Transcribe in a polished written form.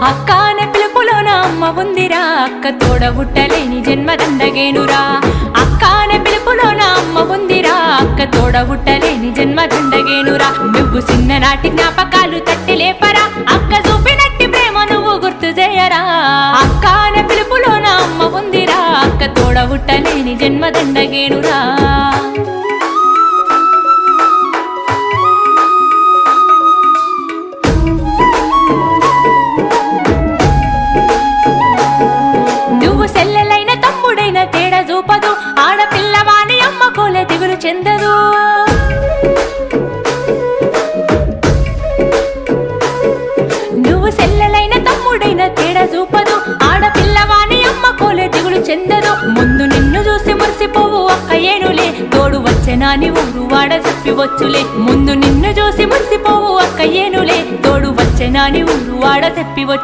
అక్క అనే పిలుపులోన అమ్మ ఉందిరా, అక్క తోడబుట్టలేని జన్మ దండగేనురా. అక్క అనే పిలుపులోన అమ్మ ఉందిరా, అక్క తోడబుట్టలేని జన్మ దండగేనురా. నువ్వు చిన్ననాటి జ్ఞాపకాలు తట్టి లేపరా, అక్క చూపినట్టి ప్రేమ నువ్వు గుర్తు చేయరా. అక్క అనే పిలుపులోన అమ్మ ఉందిరా, అక్క తోడబుట్టలేని జన్మ దండగేనురా. సెల్లెలైన తమ్ముడైన తేడా చూపదు, ఆడపిల్లవాని అమ్మ కోలే దిగులు చెందదు. నువ్వు సెల్లెలైన తమ్ముడైన తేడా చూపదు, ఆడపిల్లవాని అమ్మ కోలే దిగులు చెందదు. ముందు నిన్ను చూసి మురిసిపోవు అక్క ఏనులే, తోడు వచ్చెనాని ఊరు వాడ చెప్పివచ్చులే. ముందు నిన్ను చూసి మురిసిపోవు అక్క ఏనులే, తోడు వచ్చెనాని ఊరు వాడ చెప్పివచ్చు.